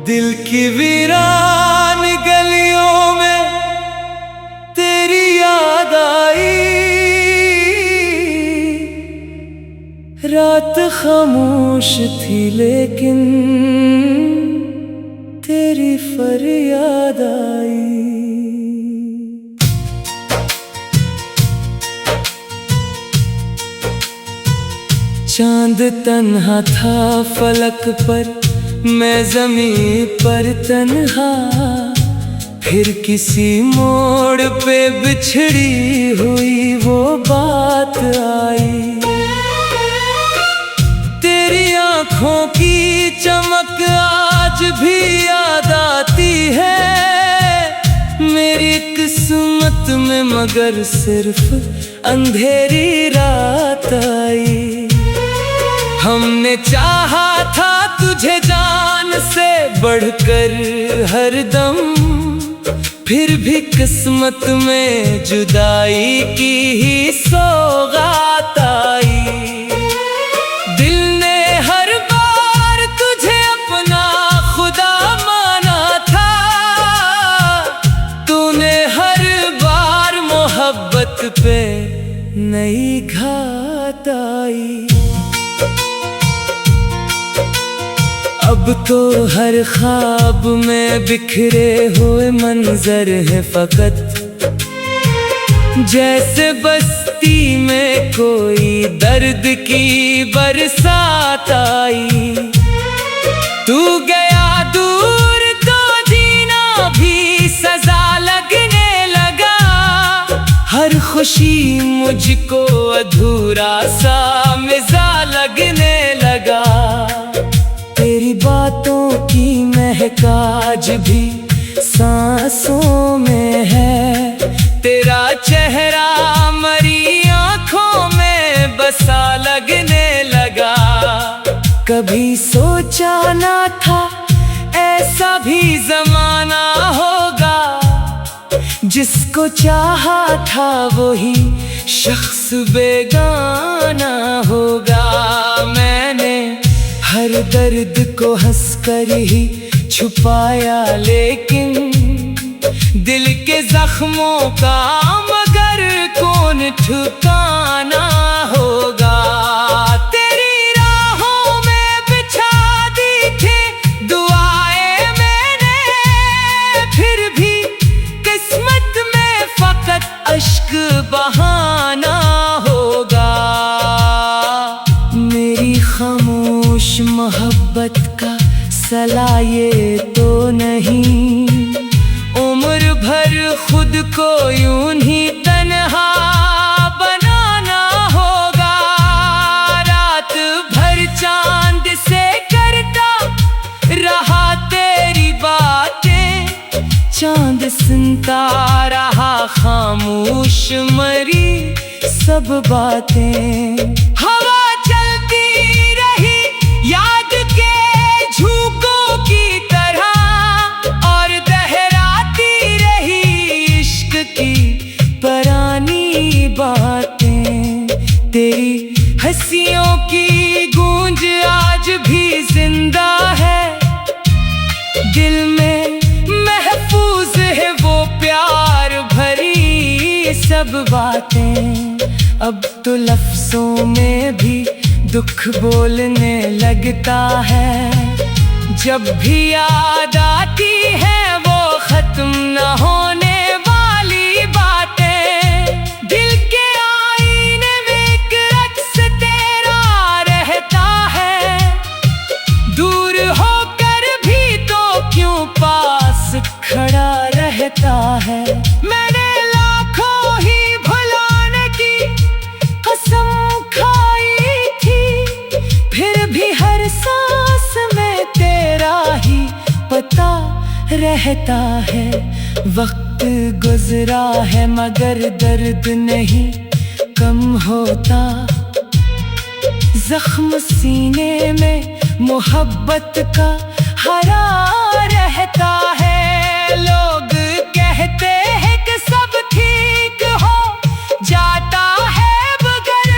दिल की वीरान गलियों में तेरी याद आई। रात खामोश थी लेकिन तेरी फरियाद आई। चांद तन्हा था फलक पर, मैं ज़मीं पर तन्हा। फिर किसी मोड़ पे बिछड़ी हुई वो बात आई। तेरी आँखों की चमक आज भी याद आती है मेरी किस्मत में, मगर सिर्फ अंधेरी रात आई। हमने चाहा था तुझे जान से बढ़कर हरदम, फिर भी किस्मत में जुदाई की ही सौगात आई। दिल ने हर बार तुझे अपना खुदा माना था, तूने हर बार मोहब्बत पे नई घात आई। अब तो हर ख्वाब में बिखरे हुए मंजर है फकत, जैसे बस्ती में कोई दर्द की बरसात आई। तू गया दूर तो जीना भी सजा लगने लगा, हर खुशी मुझको अधूरा सा मज़ा लगने लगा। तेरी बातों की महक आज भी सांसों में है, तेरा चेहरा मरी आँखों में बसा लगने लगा। कभी सोचा ना था ऐसा भी ज़माना होगा, जिसको चाहा था वही शख्स बेगाना होगा। मैंने हर दर्द को हंसकर ही छुपाया, लेकिन दिल के जख्मों का मगर कौन ठिकाना होगा। तेरी राहों में बिछा दी थी दुआएं मैंने, फिर भी किस्मत में फकत अश्क बहाना होगा। मेरी खामोश मोहब्बत का सला ये तो नहीं, उम्र भर खुद को यूं ही तन्हा बनाना होगा। रात भर चांद से करता रहा तेरी बातें, चांद सुनता रहा खामोश मरी सब बातें। हवा चलती रही याद के झोंकों की तरह, और दोहराती रही इश्क की पुरानी बातें। तेरी हंसियों की गूंज आज भी जिंदा है, दिल में महफूज है वो प्यार भरी सब बातें। अब तो लफ्जों में भी दुख बोलने लगता है, जब भी याद आती है वो खत्म न होने वाली बातें। दिल के आईने में एक अक्स तेरा रहता है, दूर होकर भी तो क्यों पास खड़ा रहता है। मैंने लाखों ही भुलाने की कसम खाई थी, फिर भी हर सांस में तेरा ही पता रहता है। वक्त गुजरा है मगर दर्द नहीं कम होता, जख्म सीने में मोहब्बत का हरा रहता है। लोग कहते हैं कि सब ठीक हो जाता है मगर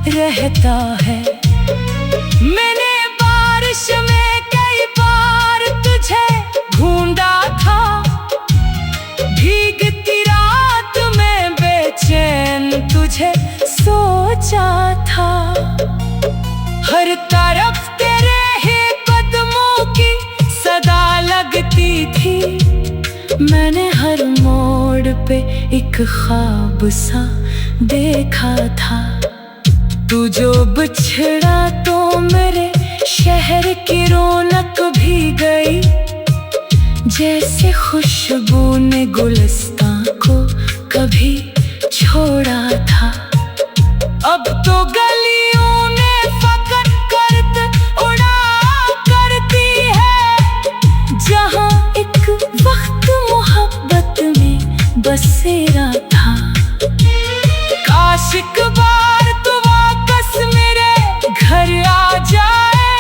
रहता है। मैंने बारिश में कई बार तुझे ढूंढा था, भीगती रात में बेचैन तुझे सोचा था। हर तरफ तेरे ही कदमों की सदा लगती थी। मैंने हर मोड़ पे एक ख्वाब सा देखा था। तू जो बिछड़ा तो मेरे शहर की रौनक भी गई, जैसे खुशबू ने गुलिस्तां को कभी छोड़ा था। अब तो गलियों ने फकत करत उड़ा करती है, जहाँ एक वक्त मोहब्बत में बसेरा था। काश एक बार तू वापस मेरे घर आ जाए,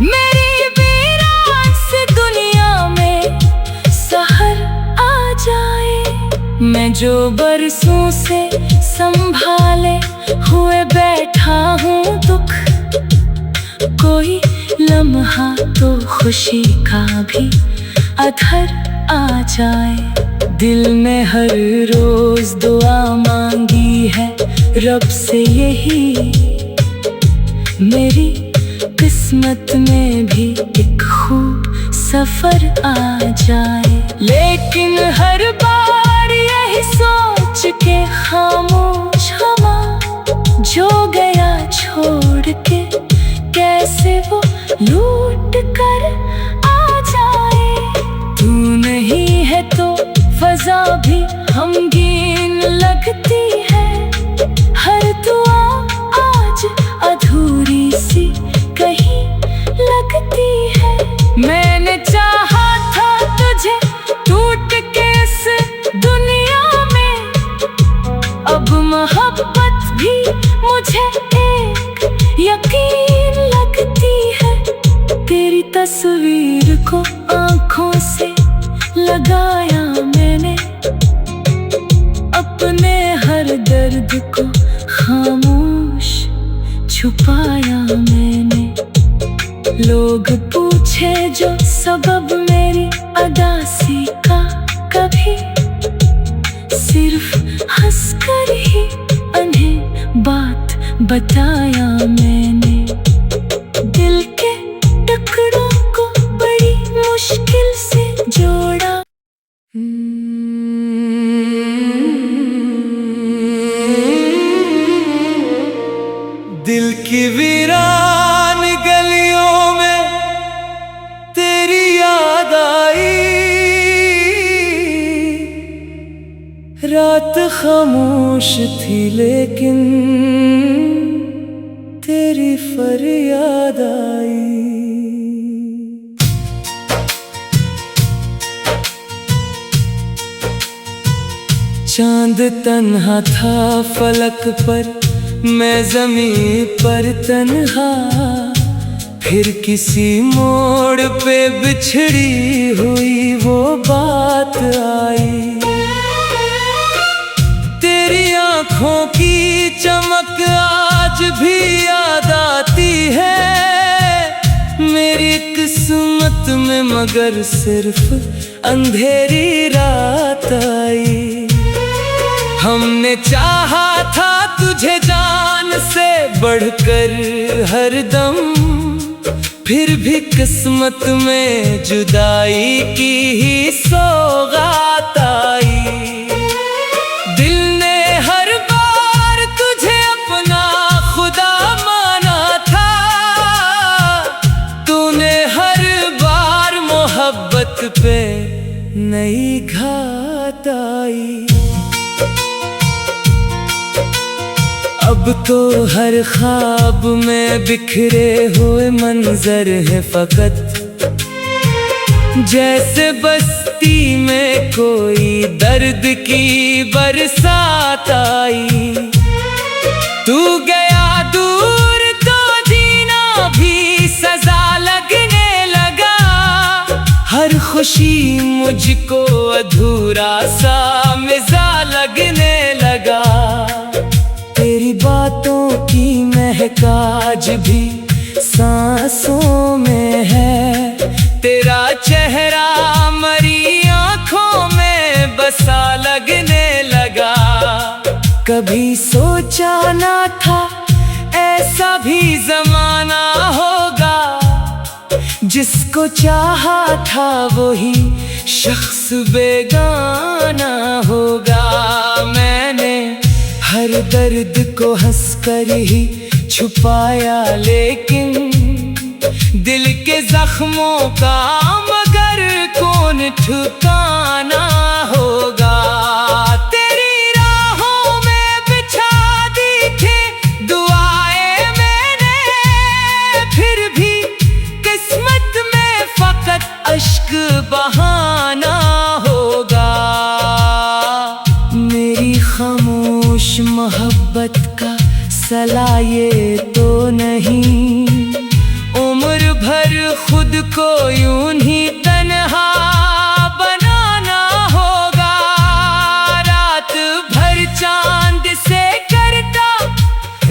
मेरी वीरान सी दुनिया में सहर आ जाए। मैं जो बरसों से संभाले हुए बैठा हूँ दुख, कोई लम्हा तो खुशी का भी अधर आ जाए। दिल में हर रोज दुआ मांगी है रब से यही, मेरी किस्मत में भी एक खूब सफर आ जाए। लेकिन हर बार यही सोच के खामोश हवा, जो गया छोड़ के कैसे वो लूट कर आ जाए। तू नहीं है तो फजा भी गमगीन लगती है, हर दुआ आज अधूरी सी कहीं लगती है। मैंने चाहा था तुझे टूट के इस दुनिया में, अब मोहब्बत भी मुझे एक यकीन लगती है। तेरी तस्वीर को आंखों से लगाया मैंने, अपने हर दर्द को खामोश छुपाया मैंने। लोग पूछे जो सबब मेरी अदासी का, कभी सिर्फ हंसकर ही उन्हें बात बताया मैंने। दिल के टुकड़ों को बड़ी मुश्किल से जोड़ा। दिल की वीरान गलियों में तेरी याद आई, रात खामोश थी लेकिन तेरी फरियाद आई। चांद तन्हा था फलक पर, मैं ज़मीं पर तन्हा, फिर किसी मोड़ पे बिछड़ी हुई वो बात आई। तेरी आँखों की चमक आज भी याद आती है मेरी किस्मत में, मगर सिर्फ अंधेरी रात आई। हमने चाहा था तुझे जान से बढ़कर हरदम, फिर भी किस्मत में जुदाई की ही सौगात आई। दिल ने हर बार तुझे अपना खुदा माना था, तूने हर बार मोहब्बत पे नई घात आई। अब तो हर ख्वाब में बिखरे हुए मंजर है फकत, जैसे बस्ती में कोई दर्द की बरसात आई। तू गया दूर तो जीना भी सजा लगने लगा, हर खुशी मुझको अधूरा सा मज़ा लगने लगा। तेरी बातों महका आज भी सांसों में है। तेरा चेहरा मरी आंखों में बसा लगने लगा। कभी सोचा ना था ऐसा भी जमाना होगा, जिसको चाहा था वही शख्स बेगाना होगा। मैंने हर दर्द को हंसकर ही छुपाया, लेकिन दिल के जख्मों का मगर कौन ठिकाना होगा। तेरी राहों में बिछा दी थी दुआएं मैंने, फिर भी किस्मत में फकत अश्क बहाना होगा। मेरी खामोश मोहब्बत का सला ये तो नहीं, उम्र भर खुद को यूं ही तन्हा बनाना होगा। रात भर चांद से करता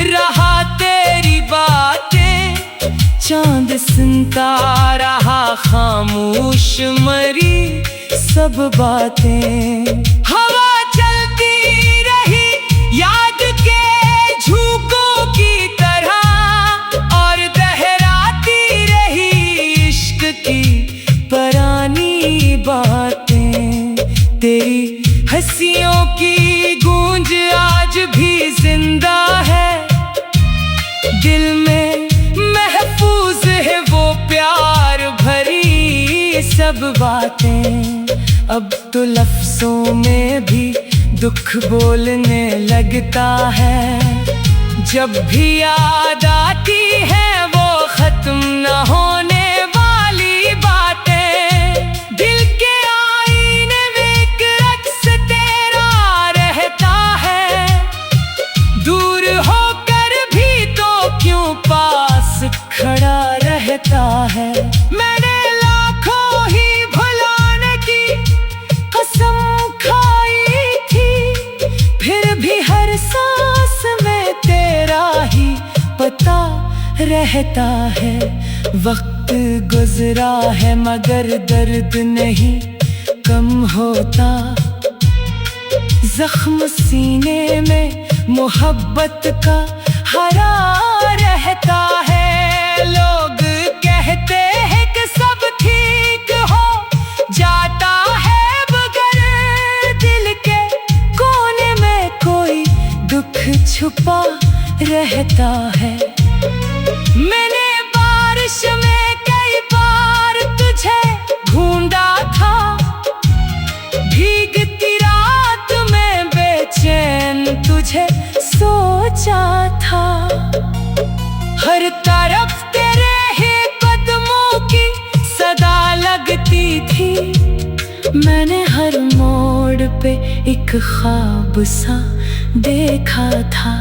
रहा तेरी बातें, चांद सुनता रहा खामोश मरी सब बातें। हवा चलती रही याद के झोंकों की तरह, और दहराती रही इश्क की पुरानी बातें। तेरी हंसियों की गूंज आज भी जिंदा है, दिल में महफूज है वो प्यार भरी सब बातें। अब तो लफ्जों में भी दुख बोलने लगता है, जब भी याद आती है वो खत्म न होने वाली बातें। दिल के आईने में एक अक्स तेरा रहता है, दूर होकर भी तो क्यों पास खड़ा रहता है। मैंने लाखों ही भुलाने की कसम खाई थी, फिर भी हर सांस में तेरा ही पता रहता है। वक्त गुजरा है मगर दर्द नहीं कम होता, जख्म सीने में मोहब्बत का हरा रहता है। लोग कहते हैं कि सब ठीक हो जाता है, मगर दिल के कोने में कोई दुख छुपा रहता है। मैंने बारिश में कई बार तुझे ढूंढा था, भीगती रात में बेचैन तुझे सोचा था। हर तरफ तेरे ही कदमों की सदा लगती थी, मैंने हर मोड़ पे एक ख्वाब सा देखा था।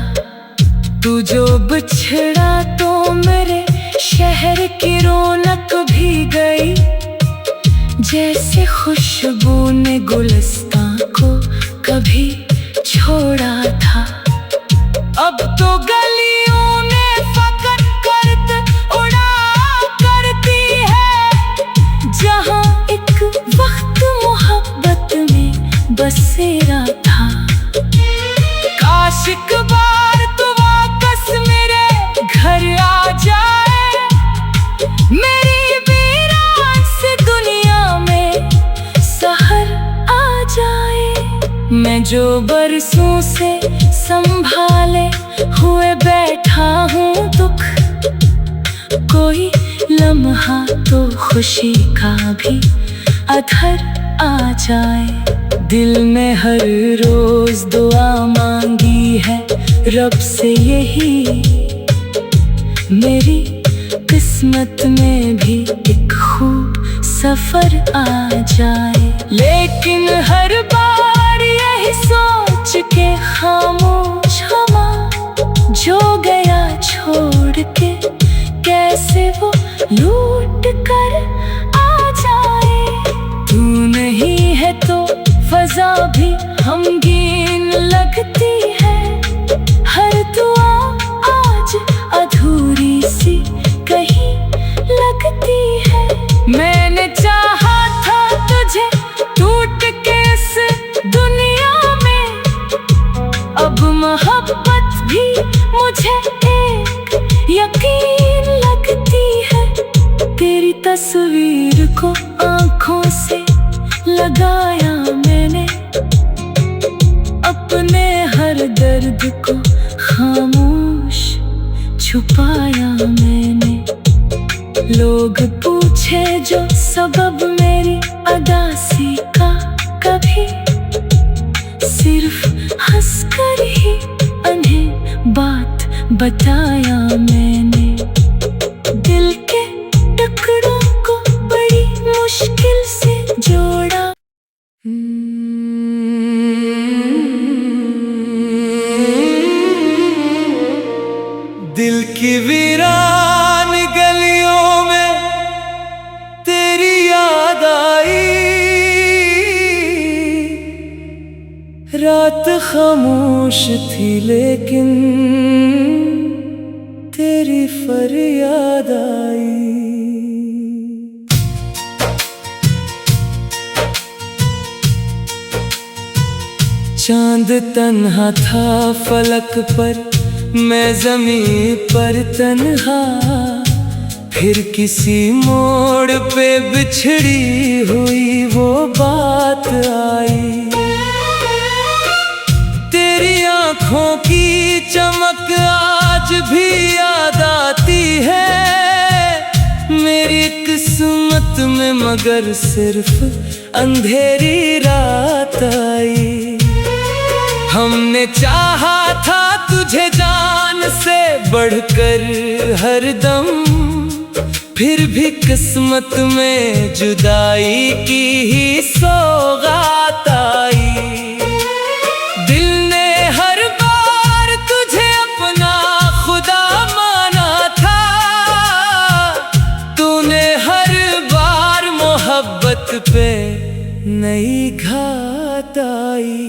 तू जो बिछड़ा तो मेरे शहर की रौनक भी गई, जैसे खुशबू ने गुलिस्तां को कभी छोड़ा था। अब तो गलियों में फकत करत उड़ा करती है, जहाँ एक वक्त मोहब्बत में बसेरा था। काश एक बार तू वापस मेरे घर आ जाए, मेरी वीरान सी दुनिया में सहर आ जाए। मैं जो बरसों से संभाले हुए बैठा हूँ दुख, कोई लम्हा तो खुशी का भी अधर आ जाए। दिल में हर रोज दुआ मांगी है रब से यही, मेरी किस्मत में भी एक खूब सफर आ जाए। लेकिन हर बार यही सोच के खामोश हवा जो गया छोड़ के, कैसे वो लूट कर आ जाए। तू नहीं है तो फजा भी हमगीन लगती है, हर दुआ आज छुपाया मैंने, अपने हर दर्द को खामोश छुपाया मैंने। लोग पूछे जो सबब मेरी अदासी का, कभी सिर्फ हंसकर ही उन्हें बात बताया मैंने। दिल के टुकड़ों को बड़ी मुश्किल से जोड़ा। दिल की वीरान गलियों में तेरी याद आई, रात खामोश थी लेकिन तेरी फरियाद आई। चांद तन्हा था फलक पर, मैं ज़मीं पर तन्हा, फिर किसी मोड़ पे बिछड़ी हुई वो बात आई। तेरी आँखों की चमक आज भी याद आती है मेरी किस्मत में, मगर सिर्फ अंधेरी रात आई। हमने चाहा था तुझे जान से बढ़कर हरदम, फिर भी किस्मत में जुदाई की ही सौगात आई। दिल ने हर बार तुझे अपना खुदा माना था, तूने हर बार मोहब्बत पे नई घात आई।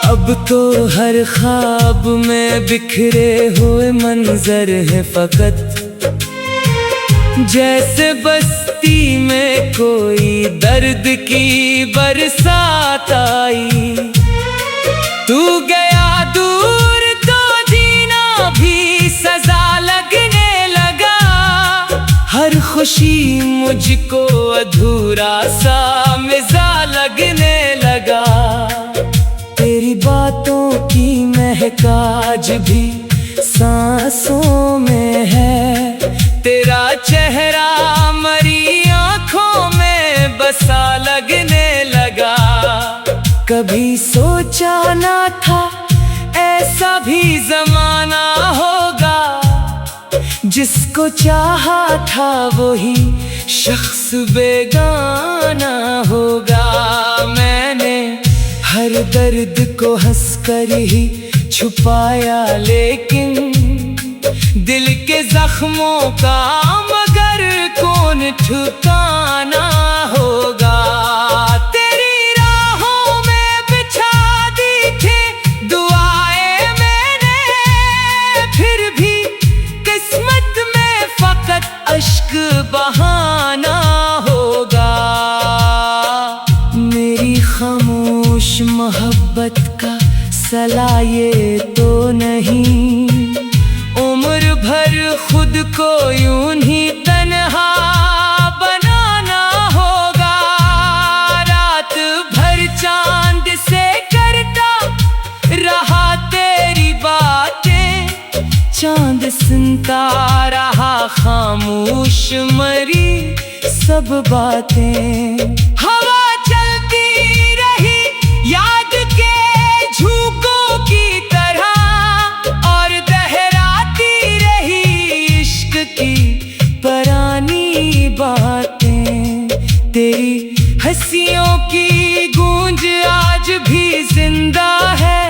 अब तो हर ख्वाब में बिखरे हुए मंजर है फकत, जैसे बस्ती में कोई दर्द की बरसात आई। तू गया दूर तो जीना भी सजा लगने लगा, हर खुशी मुझको अधूरा सा मज़ा लगने लगा। तेरी बातों की महक आज भी सांसों में है, तेरा चेहरा मरी आँखों में बसा लगने लगा। कभी सोचा ना था ऐसा भी ज़माना होगा, जिसको चाहा था वही शख्स बेगाना होगा। मैंने हर दर्द को हंसकर ही छुपाया, लेकिन दिल के जख्मों का मगर कौन ठिकाना होगा। तेरी राहों में बिछा दी थी दुआएं मैंने, फिर भी किस्मत में फकत अश्क बहाना होगा। मेरी खामोश मोहब्बत का सला ये तो नहीं, उम्र भर खुद को यूं ही तन्हा बनाना होगा। रात भर चांद से करता रहा तेरी बातें, चांद सुनता रहा खामोश मरी सब बातें। हवा चलती रही याद के झोंकों की तरह, और दोहराती रही इश्क की पुरानी बातें। तेरी हंसियों की गूंज आज भी जिंदा है,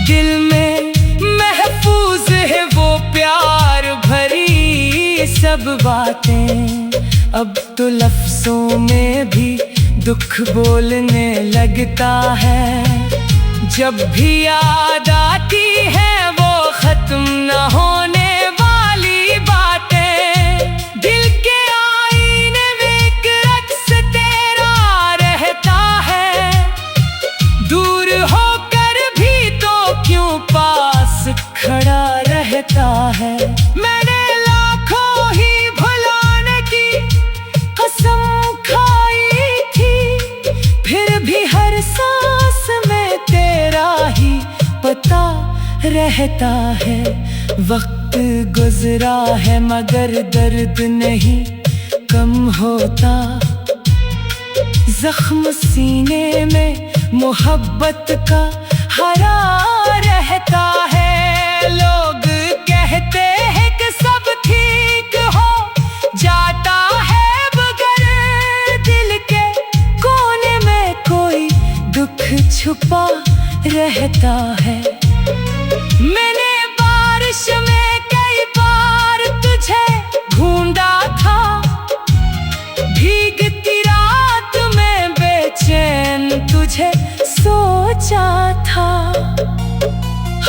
दिल में महफूज है वो प्यार भरी सब बातें। अब तो लफ्जों में भी दुख बोलने लगता है, जब भी याद आती है वो खत्म न होने वाली बातें। दिल के आईने में एक अक्स तेरा रहता है, दूर होकर भी तो क्यों पास खड़ा रहता है। मैंने लाखों ही भुलाने की होता रहता है। वक्त गुजरा है मगर दर्द नहीं कम होता। जख्म सीने में मोहब्बत का हरा रहता है। लोग कहते हैं कि सब ठीक हो जाता है, मगर दिल के कोने में कोई दुख छुपा रहता है। मैंने बारिश में कई बार तुझे ढूंढा था, भीगती रात में बेचैन तुझे सोचा था।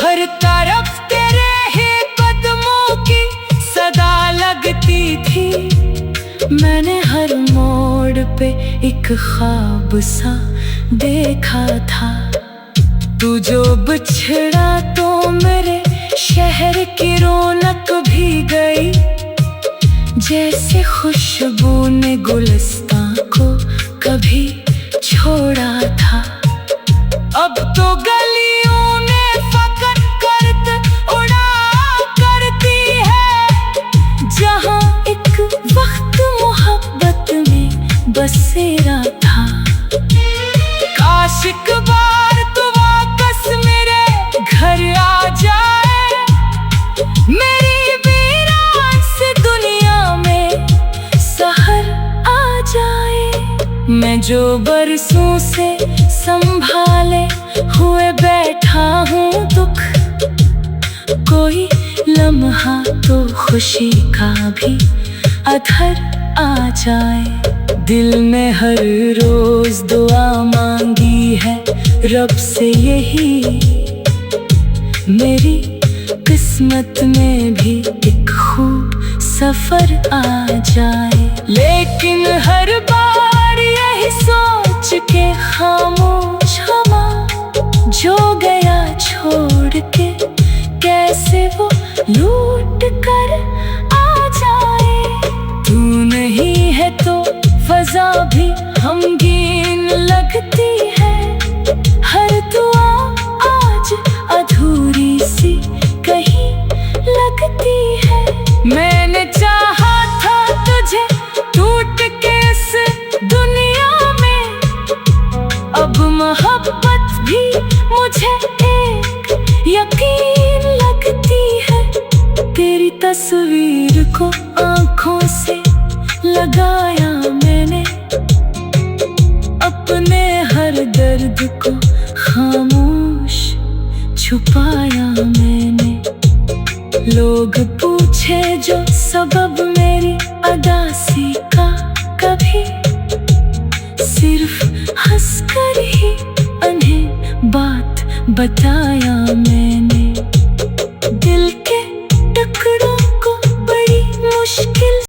हर तरफ तेरे ही कदमों की सदा लगती थी। मैंने हर मोड़ पे एक ख्वाब सा देखा था। तू जो बिछड़ा तो मेरे शहर की रौनक भी गई, जैसे खुशबू ने गुलिस्तां को कभी छोड़ा था। अब तो गलियों में फकत करत उड़ा करती है, जहां एक वक्त मोहब्बत में बसेरा था। काश एक बार तू वापस मेरे घर आ जाए, मेरी वीरान सी दुनिया में सहर आ जाए। मैं जो बरसों से संभाले हुए बैठा हूँ दुख, कोई लम्हा तो खुशी का भी अधर आ जाए। दिल में हर रोज दुआ मांगी है रब से यही, मेरी किस्मत में भी एक खूब सफर आ जाए। लेकिन हर बार यही सोच के खामोश हवा जो गया छोड़ के, कैसे वो लूट कर आ जाए। तू नहीं है तो फजा भी गमगीन लगती है। हर दुआ आज अधूरी सी कहीं लगती है। मैंने चाहा था तुझे टूट के इस दुनिया में, अब मोहब्बत भी मुझे एक यकीन लगती है। तेरी तस्वीर को आंखों से लगाया मैंने, अपने हर दर्द को खामोश छुपाया मैंने। लोग पूछे जो सबब मेरी अदासी का, कभी सिर्फ हंसकर ही उन्हें बात बताया